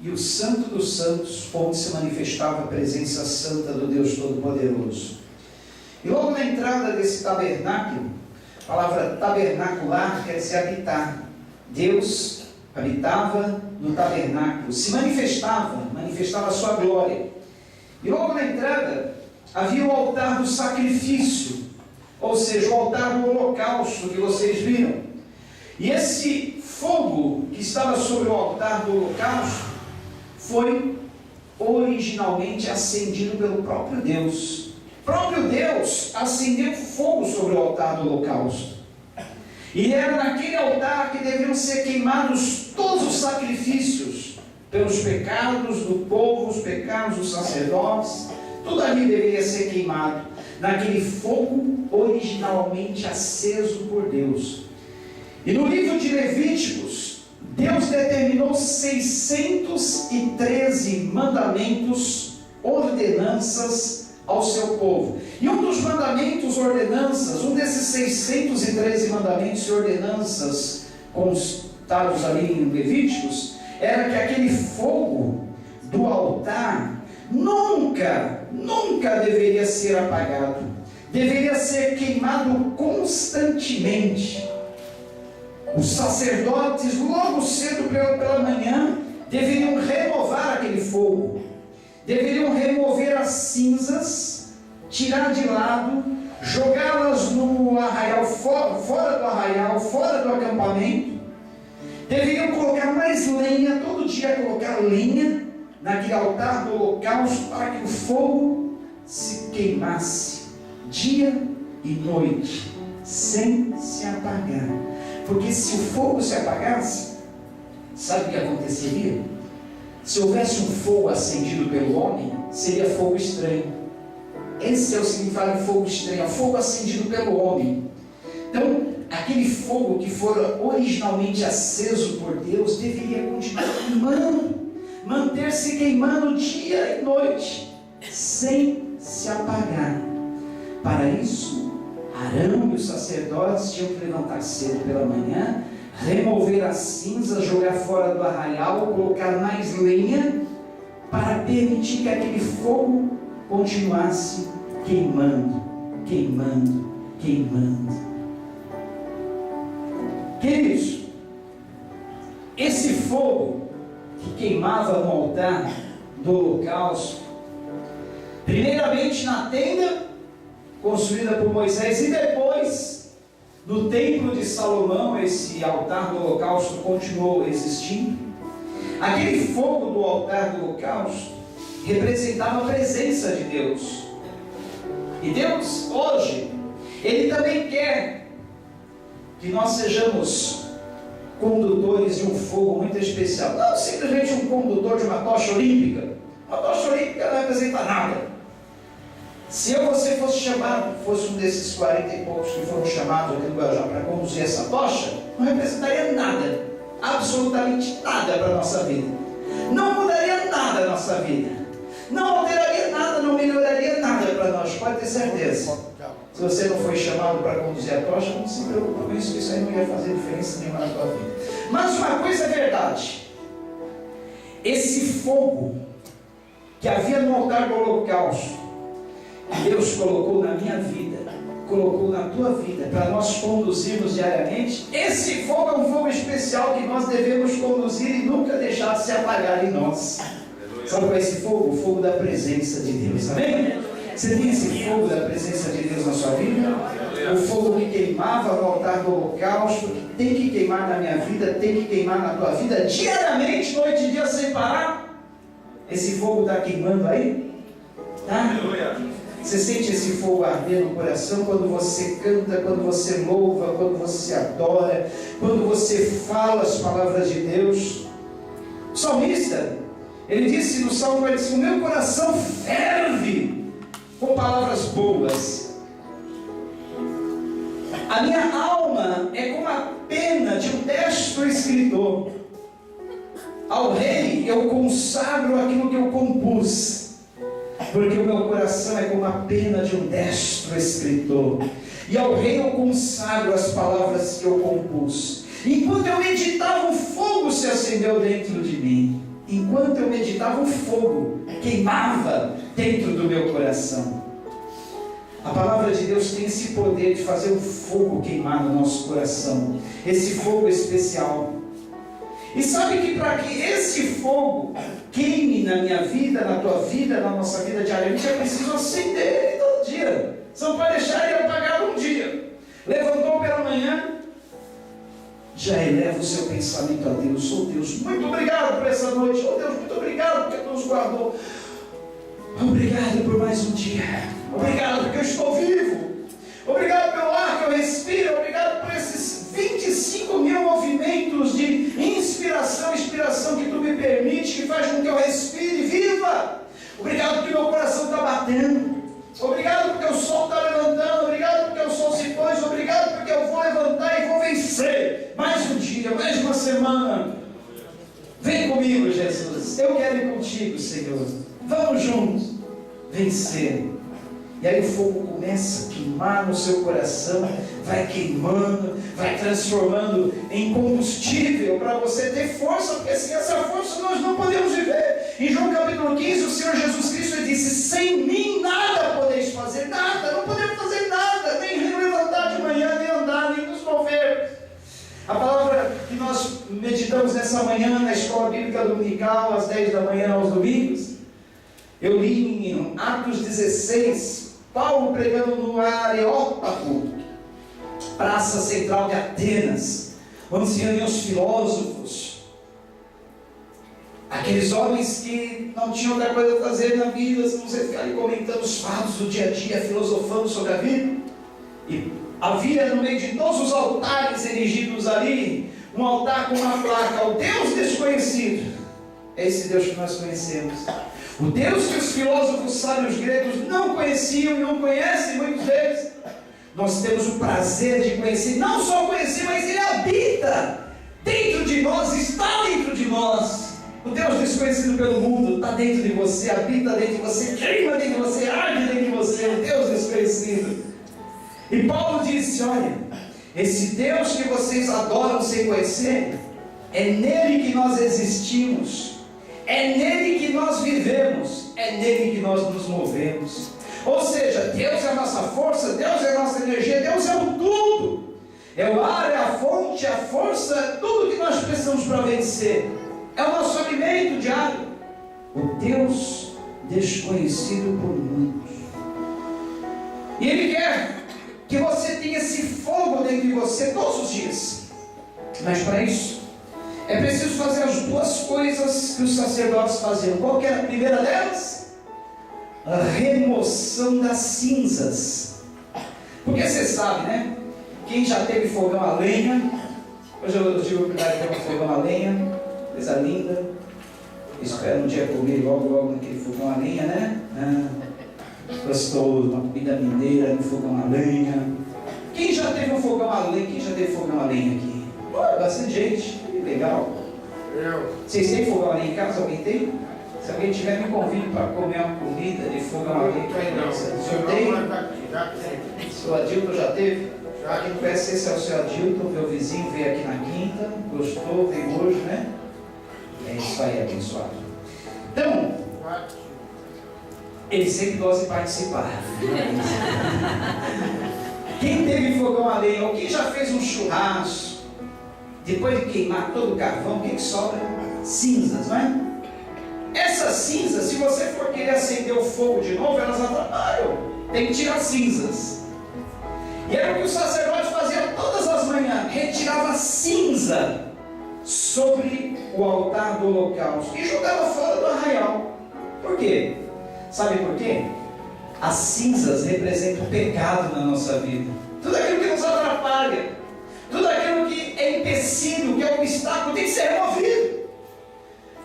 e o Santo dos Santos, onde se manifestava a presença santa do Deus Todo-Poderoso. E logo na entrada desse tabernáculo, a palavra tabernacular quer dizer habitar. Deus habitava no tabernáculo, se manifestava a sua glória. E logo na entrada havia o altar do sacrifício, ou seja, o altar do holocausto que vocês viram. E esse fogo que estava sobre o altar do holocausto foi originalmente acendido pelo próprio Deus. O próprio Deus acendeu fogo sobre o altar do holocausto. E era naquele altar que deveriam ser queimados todos os sacrifícios pelos pecados do povo, os pecados dos sacerdotes. Tudo ali deveria ser queimado naquele fogo originalmente aceso por Deus. E no livro de Levíticos, Deus determinou 613 mandamentos, ordenanças ao seu povo. E um dos mandamentos, ordenanças, um desses 613 mandamentos e ordenanças constados ali em Levíticos, era que aquele fogo do altar nunca deveria ser apagado. Deveria ser queimado constantemente. Os sacerdotes, logo cedo pela manhã, deveriam renovar aquele fogo. Deveriam remover as cinzas, tirar de lado, jogá-las no arraial, fora do arraial, fora do acampamento. Deveriam colocar mais lenha, todo dia colocar lenha naquele altar do holocausto, para que o fogo se queimasse dia e noite, sem se apagar. Porque se o fogo se apagasse, sabe o que aconteceria? Se houvesse um fogo acendido pelo homem, seria fogo estranho. Esse é o significado de fogo estranho, é fogo acendido pelo homem. Então, aquele fogo que fora originalmente aceso por Deus, deveria continuar queimando, manter-se queimando dia e noite, sem se apagar. Para isso, Arão e os sacerdotes tinham que levantar cedo pela manhã, remover as cinzas, jogar fora do arraial, colocar mais lenha, para permitir que aquele fogo continuasse queimando, queimando, queimando. Queridos, esse fogo que queimava no altar do holocausto, primeiramente na tenda construída por Moisés, e depois no templo de Salomão, esse altar do holocausto continuou existindo. Aquele fogo do altar do holocausto representava a presença de Deus. E Deus hoje, Ele também quer que nós sejamos condutores de um fogo muito especial. Não simplesmente um condutor de uma tocha olímpica. Uma tocha olímpica não representa nada. Se eu ou você fosse chamado, fosse um desses 40 e poucos que foram chamados aqui no Guarujá para conduzir essa tocha, não representaria nada, absolutamente nada para a nossa vida. Não mudaria nada a nossa vida. Não alteraria nada, não melhoraria nada para nós, pode ter certeza. Se você não foi chamado para conduzir a tocha, não se preocupe com isso, que isso aí não ia fazer diferença nenhuma na tua vida. Mas uma coisa é verdade: esse fogo que havia no altar do holocausto, Deus colocou na minha vida, colocou na tua vida, para nós conduzirmos diariamente. Esse fogo é um fogo especial que nós devemos conduzir e nunca deixar de se apagar em nós. Sabe qual é esse fogo? O fogo da presença de Deus, amém? Você tem esse fogo da presença de Deus na sua vida? O fogo que queimava no altar do holocausto, que tem que queimar na minha vida, tem que queimar na tua vida, diariamente, noite e dia, sem parar. Esse fogo está queimando aí? Tá? Você sente esse fogo arder no coração quando você canta, quando você louva, quando você adora, quando você fala as palavras de Deus. O salmista, ele disse no Salmo 45: o meu coração ferve com palavras boas. A minha alma é como a pena de um destro escritor. Ao rei eu consagro aquilo que eu compus, porque o meu coração é como a pena de um destro escritor. E ao rei eu consagro as palavras que eu compus. Enquanto eu meditava, um fogo se acendeu dentro de mim. Enquanto dava um fogo, queimava dentro do meu coração. A palavra de Deus tem esse poder de fazer um fogo queimar no nosso coração, esse fogo especial. E sabe que para que esse fogo queime na minha vida, na tua vida, na nossa vida diariamente, é preciso acender ele todo dia. Você não pode deixar ele apagado um dia. Levantou pela manhã, já eleva o seu pensamento a Deus. Oh Deus, muito obrigado por essa noite. Oh Deus, muito obrigado porque tu nos guardou. Obrigado por mais um dia. Obrigado porque eu estou vivo. Obrigado pelo ar que eu respiro. Obrigado por esses 25 mil movimentos de inspiração, expiração que tu me permite, que faz com que eu respire e viva. Obrigado porque meu coração está batendo. Obrigado porque o sol está levantando. Obrigado porque o sol se pôs. Obrigado porque eu vou levantar e vou vencer. Mais um dia, mais uma semana. Vem comigo, Jesus. Eu quero ir contigo, Senhor. Vamos juntos vencer. E aí o fogo começa a queimar no seu coração, vai queimando, vai transformando em combustível para você ter força, porque sem essa força nós não podemos viver. Em João capítulo 15, o Senhor Jesus Cristo disse: sem mim nada podeis fazer, nada, não podemos fazer nada, nem levantar de manhã, nem andar, nem nos mover. A palavra que nós meditamos nessa manhã na escola bíblica dominical, às 10 da manhã aos domingos, eu li em Atos 16, Paulo pregando no Areópago, praça central de Atenas, onde se reuniam os filósofos, aqueles homens que não tinham outra coisa a fazer na vida, se não ficar ali comentando os fatos do dia a dia, filosofando sobre a vida. E havia no meio de todos os altares erigidos ali, um altar com uma placa: o Deus desconhecido. É esse Deus que nós conhecemos. O Deus que os filósofos sábios gregos não conheciam e não conhecem, muitos deles, nós temos o prazer de conhecer. Não só conhecer, mas Ele habita dentro de nós, está dentro de nós. O Deus desconhecido pelo mundo está dentro de você, habita dentro de você, queima dentro de você, arde dentro de você. O Deus desconhecido. E Paulo disse: olha, esse Deus que vocês adoram sem conhecer, é nele que nós existimos. É nele que nós vivemos, é nele que nós nos movemos. Ou seja, Deus é a nossa força, Deus é a nossa energia, Deus é o tudo. É o ar, é a fonte, é a força, é tudo que nós precisamos para vencer. É o nosso alimento diário. O Deus desconhecido por muitos. E Ele quer que você tenha esse fogo dentro de você todos os dias. Mas para isso, é preciso fazer as duas coisas que os sacerdotes faziam. Qual que era a primeira delas? A remoção das cinzas. Porque você sabe, né? Quem já teve fogão a lenha, hoje eu tive a oportunidade de ter um fogão a lenha, coisa linda. Espero um dia comer logo naquele fogão a lenha, né? Gostoso, uma comida mineira no fogão a lenha. Quem já teve um fogão a lenha? Quem já teve fogão a lenha aqui? Bastante gente. Legal. Vocês têm fogão a lenha em casa? Alguém tem? Se alguém tiver, me convide para comer uma comida de fogão a lenha. O senhor tem? O seu Adilton já teve? Quem não conhece, esse é o seu Adilton, meu vizinho, veio aqui na quinta, gostou, veio hoje, né? É isso aí, abençoado. Então, ele sempre gosta de participar. Quem teve fogão a lenha, ou quem já fez um churrasco, depois de queimar todo o carvão, o que sobra? Cinzas, não é? Essas cinzas, se você for querer acender o fogo de novo, elas atrapalham. Tem que tirar cinzas. E era o que o sacerdote fazia todas as manhãs: retirava cinza sobre o altar do holocausto e jogava fora do arraial. Por quê? Sabe por quê? As cinzas representam o pecado na nossa vida. Tudo aquilo que nos atrapalha, tudo aquilo que é empecilho, que é obstáculo, tem que ser removido.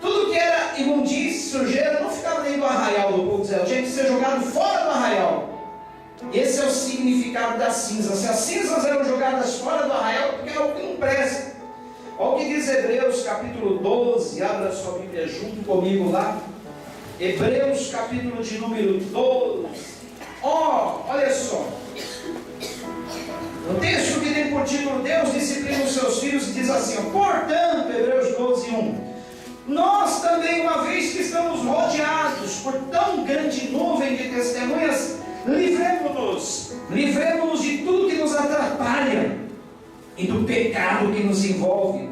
Tudo que era imundície, sujeira, não ficava dentro do arraial do povo de Israel, tinha que ser jogado fora do arraial. Esse é o significado das cinzas. Se as cinzas eram jogadas fora do arraial, porque é algo que não presta. Olha o que diz Hebreus capítulo 12, abra sua Bíblia junto comigo lá. Hebreus capítulo de número 12. Olha só. O texto que tem por título: Deus disciplina os seus filhos, e diz assim: portanto, Hebreus 12, 1. Nós também, uma vez que estamos Livremos-nos de tudo que nos atrapalha e do pecado que nos envolve,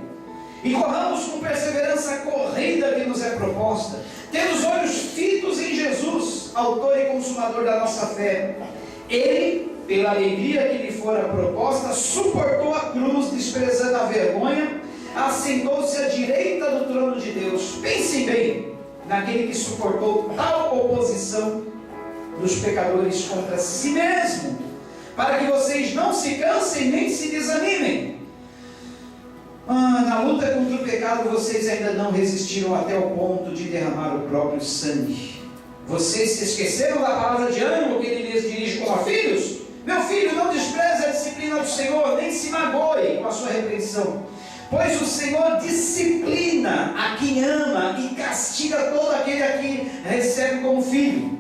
e corramos com perseverança a corrida que nos é proposta, tendo os olhos fitos em Jesus, autor e consumador da nossa fé. Ele, pela alegria que lhe fora proposta, suportou a cruz, desprezando a vergonha, assentou-se à direita do trono de Deus. Pensem bem naquele que suportou tal oposição dos pecadores contra si mesmo, para que vocês não se cansem nem se desanimem. Na luta contra o pecado, vocês ainda não resistiram até o ponto de derramar o próprio sangue. Vocês se esqueceram da palavra de ânimo que ele lhes dirige como a filhos? Meu filho, não despreze a disciplina do Senhor, nem se magoe com a sua repreensão, pois o Senhor disciplina a quem ama e castiga todo aquele a quem recebe como filho.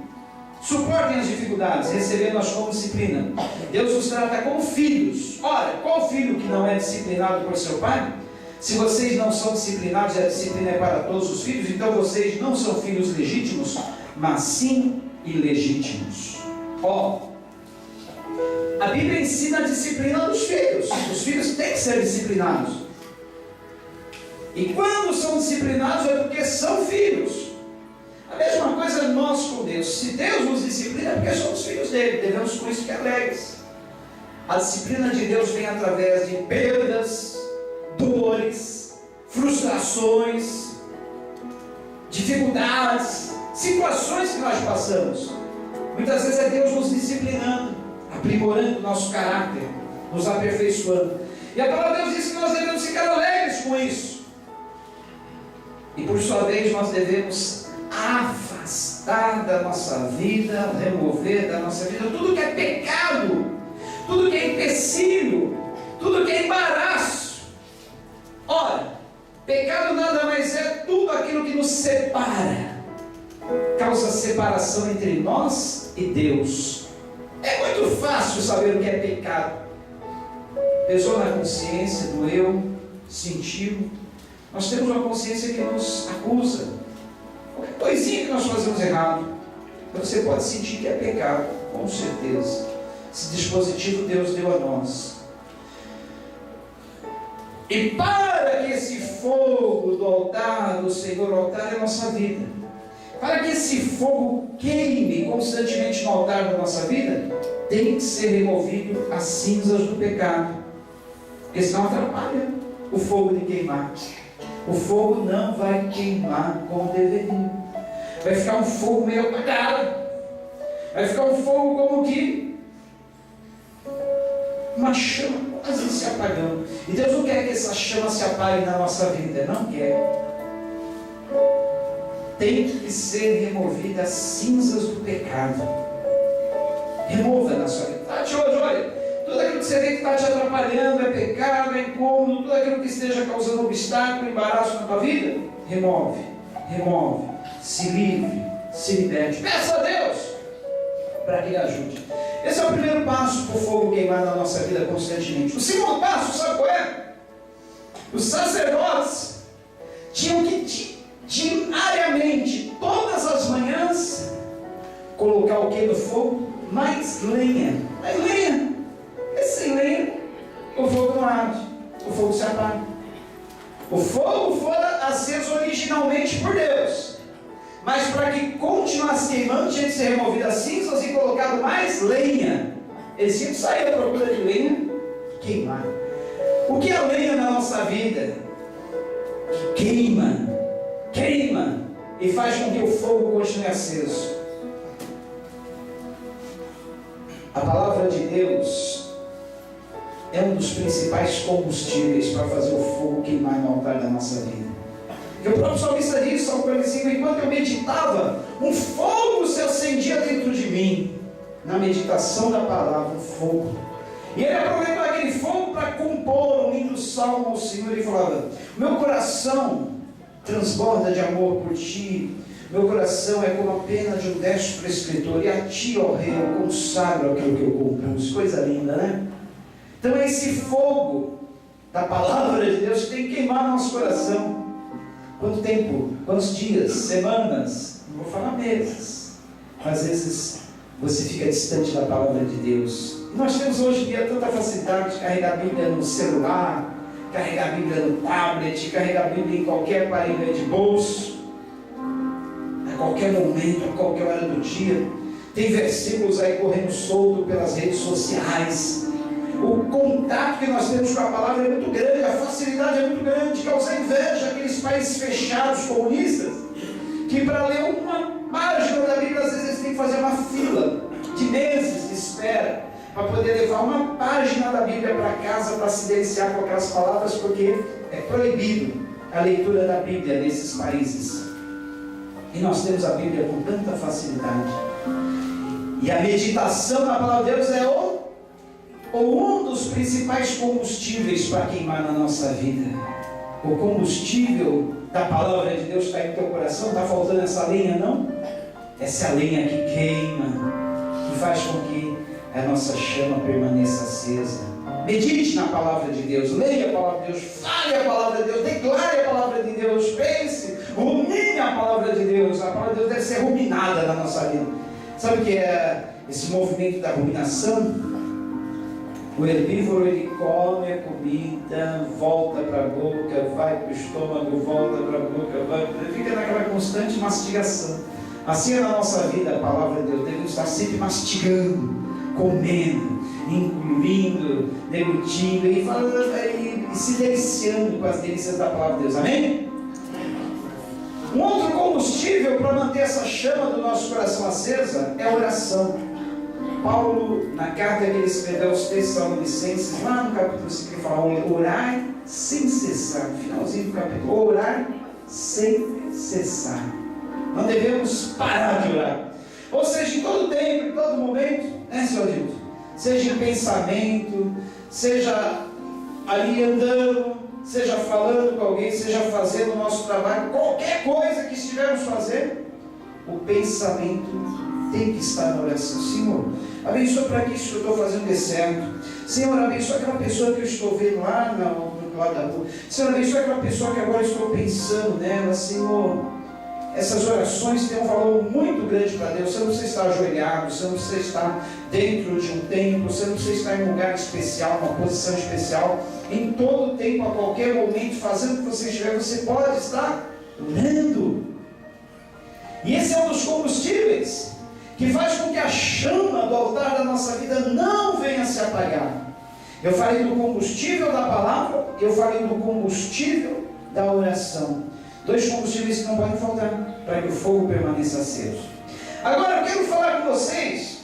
Suportem as dificuldades, recebendo-as como disciplina. Deus os trata como filhos. Ora, qual filho que não é disciplinado por seu pai? Se vocês não são disciplinados e a disciplina é para todos os filhos, então vocês não são filhos legítimos, mas sim ilegítimos. A Bíblia ensina a disciplina dos filhos. Os filhos têm que ser disciplinados. E quando são disciplinados é porque são filhos. A mesma coisa nós com Deus. Se Deus nos disciplina é porque somos filhos dele. Devemos por isso ficar alegres. A disciplina de Deus vem através de perdas, dores, frustrações, dificuldades, situações que nós passamos. Muitas vezes é Deus nos disciplinando, aprimorando o nosso caráter, nos aperfeiçoando. E a palavra de Deus diz que nós devemos ficar alegres com isso. E por sua vez nós devemos afastar da nossa vida, remover da nossa vida tudo que é pecado, tudo que é empecilho, tudo que é embaraço. Ora, pecado nada mais é tudo aquilo que nos separa, causa separação entre nós e Deus. É muito fácil saber o que é pecado. Pesou na consciência, doeu, sentiu. Nós temos uma consciência que nos acusa. Qualquer coisinha que nós fazemos errado, você pode sentir que é pecado, com certeza. Esse dispositivo Deus deu a nós. E para que esse fogo do altar do Senhor, o altar é a nossa vida, para que esse fogo queime constantemente no altar da nossa vida, tem que ser removido as cinzas do pecado, porque senão atrapalha o fogo de queimar. O fogo não vai queimar como deveria. Vai ficar um fogo meio apagado. Vai ficar um fogo como que uma chama quase se apagando. E Deus não quer que essa chama se apague na nossa vida. Não quer. Tem que ser removida as cinzas do pecado. Remova na sua vida. Olha. Tudo aquilo que você vê que está te atrapalhando é pecado, é incômodo, tudo aquilo que esteja causando obstáculo, embaraço na tua vida, remove, se livre, se liberte. Peça a Deus para que Ele ajude. Esse é o primeiro passo para o fogo queimar na nossa vida constantemente. O segundo passo, sabe qual é? Os sacerdotes tinham que diariamente, todas as manhãs, colocar o que no fogo? Mais lenha. Sem lenha, o fogo não arde, o fogo se apaga. O fogo fora aceso originalmente por Deus, mas para que continuasse queimando, tinha que ser removido as cinzas e colocado mais lenha. Eles tinham que sair à procura de lenha e queimar. O que é a lenha na nossa vida? Que queima e faz com que o fogo continue aceso. A palavra de Deus é um dos principais combustíveis para fazer o fogo queimar no altar da nossa vida. E o próprio salmista diz, Salmo 45, enquanto eu meditava, um fogo se acendia dentro de mim. Na meditação da palavra, um fogo. E ele aproveitou aquele fogo para compor um lindo salmo ao Senhor. Ele falava, meu coração transborda de amor por ti. Meu coração é como a pena de um destro escritor. E a ti, ó Rei, eu consagro aquilo que eu compus. Coisa linda, né? Então é esse fogo da palavra de Deus que tem que queimar nosso coração. Quanto tempo? Quantos dias? Semanas? Não vou falar meses. Às vezes você fica distante da palavra de Deus. E nós temos hoje em dia tanta facilidade de carregar a Bíblia no celular, carregar a Bíblia no tablet, carregar a Bíblia em qualquer aparelho de bolso, a qualquer momento, a qualquer hora do dia. Tem versículos aí correndo solto pelas redes sociais. O contato que nós temos com a palavra é muito grande, a facilidade é muito grande, causa inveja aqueles países fechados, comunistas, que para ler uma página da Bíblia, às vezes eles têm que fazer uma fila de meses de espera, para poder levar uma página da Bíblia para casa, para se deliciar com aquelas palavras, porque é proibido a leitura da Bíblia nesses países. E nós temos a Bíblia com tanta facilidade. E a meditação na palavra de Deus é um dos principais combustíveis para queimar na nossa vida. O combustível da palavra de Deus está em teu coração. Está faltando essa lenha, não? Essa é a lenha que queima, que faz com que a nossa chama permaneça acesa. Medite na palavra de Deus, leia a palavra de Deus, fale a palavra de Deus, declare a palavra de Deus, pense, rumine a palavra de Deus. A palavra de Deus deve ser ruminada na nossa vida. Sabe o que é esse movimento da ruminação? O herbívoro, ele come a comida, volta para a boca, vai para o estômago, volta para a boca, fica naquela constante mastigação. Assim é na nossa vida a palavra de Deus. Devemos estar sempre mastigando, comendo, incluindo, deglutindo e se deliciando com as delícias da palavra de Deus. Amém? Um outro combustível para manter essa chama do nosso coração acesa é a oração. Paulo, na carta que ele escreveu aos Tessalonicenses, lá no capítulo 5, ele fala: orar sem cessar. Finalzinho do capítulo: orar sem cessar. Não devemos parar de orar. Ou seja, em todo tempo, em todo momento, né, senhor Dilton? Seja em pensamento, seja ali andando, seja falando com alguém, seja fazendo o nosso trabalho, qualquer coisa que estivermos fazendo, o pensamento tem que estar na oração. Senhor, abençoa para que isso que eu estou fazendo dê certo. Senhor, abençoa aquela pessoa que eu estou vendo lá no lado da rua. Senhor, abençoa aquela pessoa que agora estou pensando nela. Senhor, essas orações têm um valor muito grande para Deus. Você não precisa estar ajoelhado, você não precisa estar dentro de um templo, você não precisa estar em um lugar especial, uma posição especial. Em todo tempo, a qualquer momento, fazendo o que você estiver, você pode estar orando. E esse é um dos combustíveis que faz com que a chama do altar da nossa vida não venha a se apagar. Eu falei do combustível da palavra, eu falei do combustível da oração. Dois combustíveis que não podem faltar para que o fogo permaneça aceso. Agora eu quero falar com vocês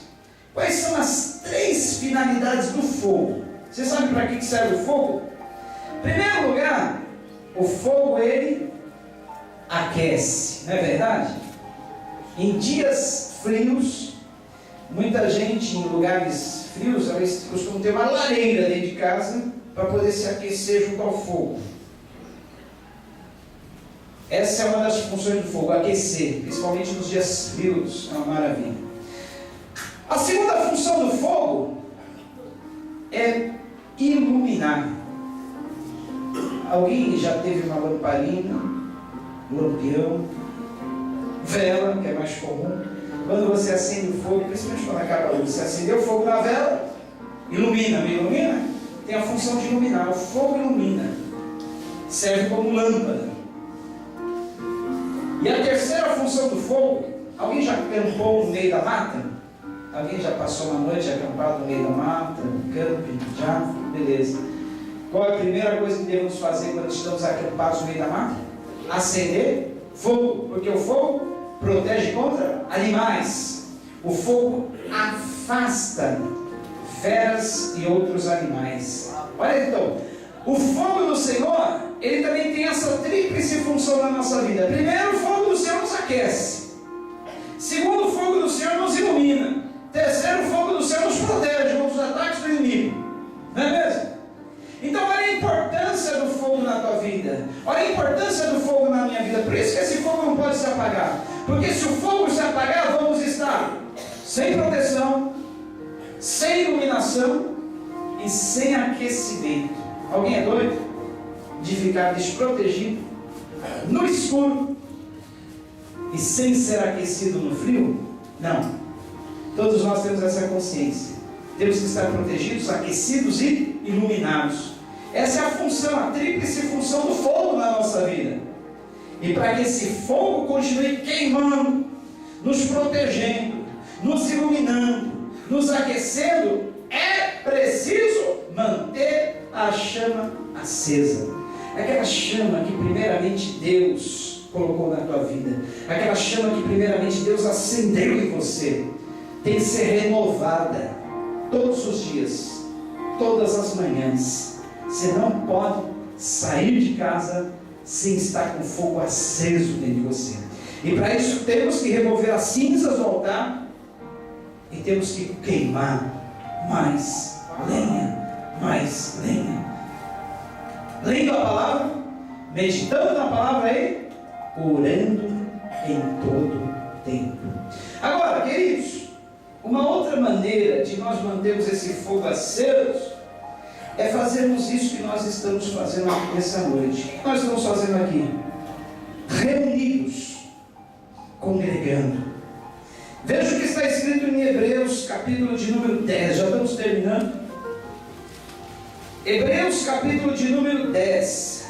quais são as 3 finalidades do fogo. Você sabe para que serve o fogo? Em primeiro lugar, o fogo ele aquece, não é verdade? Em dias frios, muita gente em lugares frios, eles costumam ter uma lareira dentro de casa para poder se aquecer junto ao fogo. Essa é uma das funções do fogo, aquecer, principalmente nos dias frios, é uma maravilha. A segunda função do fogo é iluminar. Alguém já teve uma lamparina, lampião, vela, que é mais comum? Quando você acende o fogo, principalmente quando acaba a luz, você acendeu o fogo na vela, ilumina, não ilumina? Tem a função de iluminar. O fogo ilumina, serve como lâmpada. E a terceira função do fogo, alguém já acampou no meio da mata? Alguém já passou uma noite acampado no meio da mata, no camping? Já? Beleza. Qual é a primeira coisa que devemos fazer quando estamos acampados no meio da mata? Acender fogo, porque o fogo protege contra animais. O fogo afasta feras e outros animais. Olha então, o fogo do Senhor, ele também tem essa tríplice função na nossa vida. Primeiro, o fogo do Senhor nos aquece. Segundo, o fogo do Senhor nos ilumina. Terceiro, o fogo do Senhor nos protege contra os ataques do inimigo. Não é mesmo? Então, olha a importância do fogo na tua vida. Olha a importância do fogo na minha vida. Por isso que esse fogo não pode se apagar. Porque se o fogo se apagar, vamos estar sem proteção, sem iluminação e sem aquecimento. Alguém é doido de ficar desprotegido, no escuro e sem ser aquecido no frio? Não. Todos nós temos essa consciência. Temos que estar protegidos, aquecidos e iluminados. Essa é a função, a tríplice função do fogo na nossa vida. E para que esse fogo continue queimando, nos protegendo, nos iluminando, nos aquecendo, é preciso manter a chama acesa. Aquela chama que primeiramente Deus colocou na tua vida, aquela chama que primeiramente Deus acendeu em você, tem que ser renovada todos os dias, todas as manhãs. Você não pode sair de casa sem estar com fogo aceso dentro de você. E para isso temos que remover as cinzas do altar e temos que queimar mais lenha, mais lenha. Lendo a palavra, meditando na palavra e orando em todo tempo. Agora, queridos, uma outra maneira de nós mantermos esse fogo aceso é fazermos isso que nós estamos fazendo aqui nessa noite. O que nós estamos fazendo aqui? Reunidos, congregando. Veja o que está escrito em Hebreus, capítulo de número 10. Já estamos terminando. Hebreus, capítulo de número 10.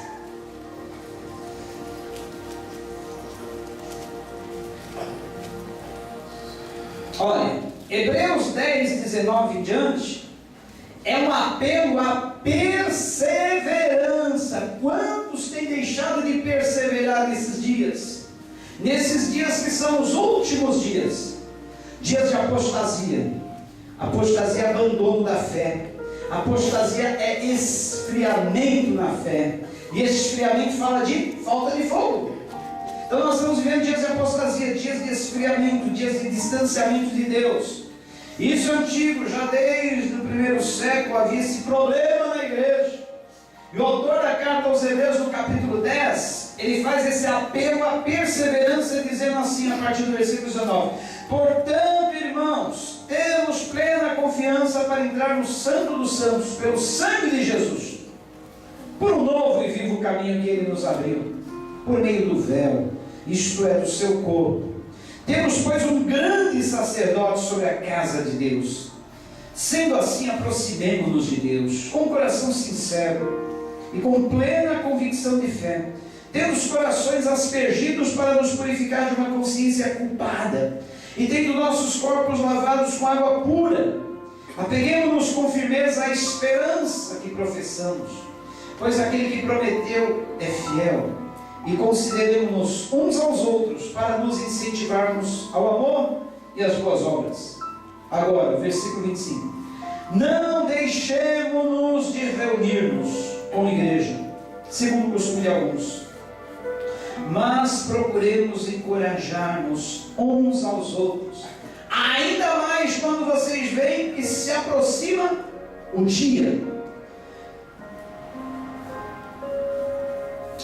Olha, Hebreus 10, 19 em diante, é um apelo à perseverança. Quantos têm deixado de perseverar nesses dias? Nesses dias que são os últimos dias. Dias de apostasia. Apostasia é abandono da fé. Apostasia é esfriamento na fé. E esse esfriamento fala de falta de fogo. Então nós estamos vivendo dias de apostasia, dias de esfriamento, dias de distanciamento de Deus. Isso é antigo, já desde o primeiro século havia esse problema na igreja. E o autor da carta aos Hebreus, no capítulo 10, ele faz esse apelo à perseverança, dizendo assim, a partir do versículo 19: portanto, irmãos, temos plena confiança para entrar no Santo dos Santos, pelo sangue de Jesus, por um novo e vivo caminho que Ele nos abriu, por meio do véu, isto é, do seu corpo. Temos, pois, um grande sacerdote sobre a casa de Deus. Sendo assim, aproximemo-nos de Deus, com coração sincero e com plena convicção de fé, tendo os corações aspergidos para nos purificar de uma consciência culpada, e tendo nossos corpos lavados com água pura, apeguemo-nos com firmeza à esperança que professamos, pois aquele que prometeu é fiel. E consideremos-nos uns aos outros para nos incentivarmos ao amor e às boas obras. Agora, versículo 25: não deixemos-nos de reunir-nos como igreja, segundo o costume de alguns, mas procuremos encorajar-nos uns aos outros, ainda mais quando vocês veem que se aproxima o dia.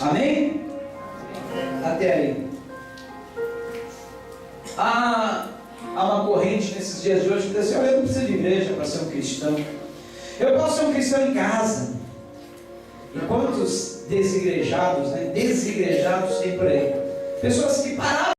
Amém? Até aí. Há uma corrente nesses dias de hoje que diz assim: olha, eu não preciso de igreja para ser um cristão, eu posso ser um cristão em casa. E quantos desigrejados, desigrejados tem por aí? Pessoas que pararam